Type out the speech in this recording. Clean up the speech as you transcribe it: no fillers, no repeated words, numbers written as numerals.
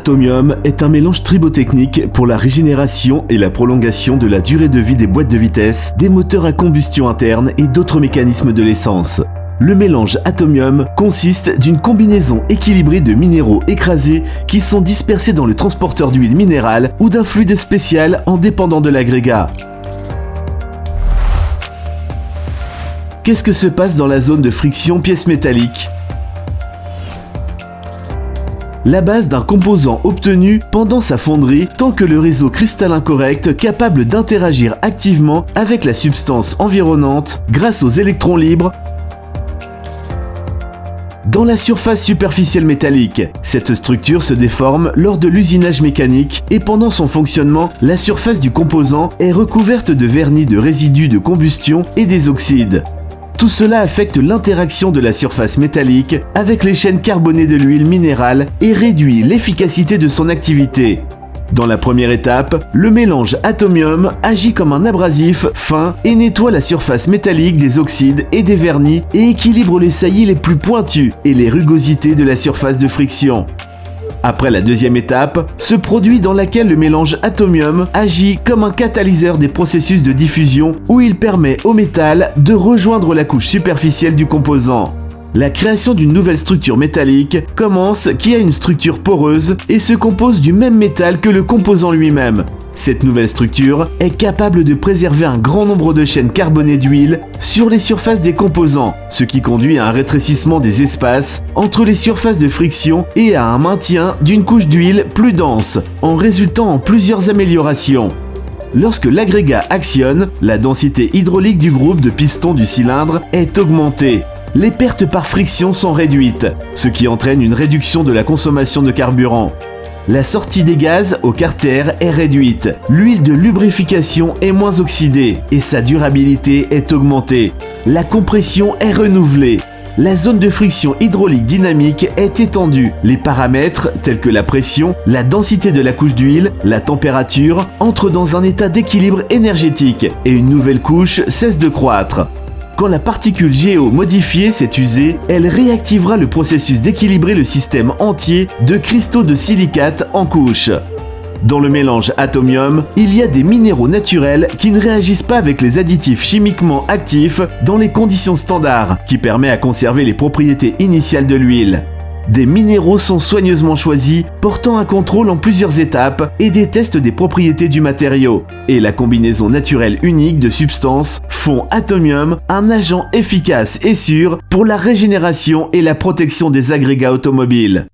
Atomium est un mélange tribotechnique pour la régénération et la prolongation de la durée de vie des boîtes de vitesse, des moteurs à combustion interne et d'autres mécanismes de l'essence. Le mélange Atomium consiste d'une combinaison équilibrée de minéraux écrasés qui sont dispersés dans le transporteur d'huile minérale ou d'un fluide spécial en dépendant de l'agrégat. Qu'est-ce que se passe dans la zone de friction pièce métallique ? La base d'un composant obtenu pendant sa fonderie tant que le réseau cristallin correct capable d'interagir activement avec la substance environnante grâce aux électrons libres dans la surface superficielle métallique. Cette structure se déforme lors de l'usinage mécanique et pendant son fonctionnement, la surface du composant est recouverte de vernis de résidus de combustion et des oxydes. Tout cela affecte l'interaction de la surface métallique avec les chaînes carbonées de l'huile minérale et réduit l'efficacité de son activité. Dans la première étape, le mélange Atomium agit comme un abrasif fin et nettoie la surface métallique des oxydes et des vernis et équilibre les saillies les plus pointues et les rugosités de la surface de friction. Après la deuxième étape, ce produit dans laquelle le mélange Atomium agit comme un catalyseur des processus de diffusion où il permet au métal de rejoindre la couche superficielle du composant. La création d'une nouvelle structure métallique commence qui a une structure poreuse et se compose du même métal que le composant lui-même. Cette nouvelle structure est capable de préserver un grand nombre de chaînes carbonées d'huile sur les surfaces des composants, ce qui conduit à un rétrécissement des espaces entre les surfaces de friction et à un maintien d'une couche d'huile plus dense, en résultant en plusieurs améliorations. Lorsque l'agrégat actionne, la densité hydraulique du groupe de pistons du cylindre est augmentée. Les pertes par friction sont réduites, ce qui entraîne une réduction de la consommation de carburant. La sortie des gaz au carter est réduite, l'huile de lubrification est moins oxydée et sa durabilité est augmentée. La compression est renouvelée. La zone de friction hydraulique dynamique est étendue. Les paramètres tels que la pression, la densité de la couche d'huile, la température entrent dans un état d'équilibre énergétique et une nouvelle couche cesse de croître. Quand la particule GO modifiée s'est usée, elle réactivera le processus d'équilibrer le système entier de cristaux de silicate en couches. Dans le mélange Atomium, il y a des minéraux naturels qui ne réagissent pas avec les additifs chimiquement actifs dans les conditions standards, qui permet à conserver les propriétés initiales de l'huile. Des minéraux sont soigneusement choisis, portant un contrôle en plusieurs étapes et des tests des propriétés du matériau. Et la combinaison naturelle unique de substances font Atomium un agent efficace et sûr pour la régénération et la protection des agrégats automobiles.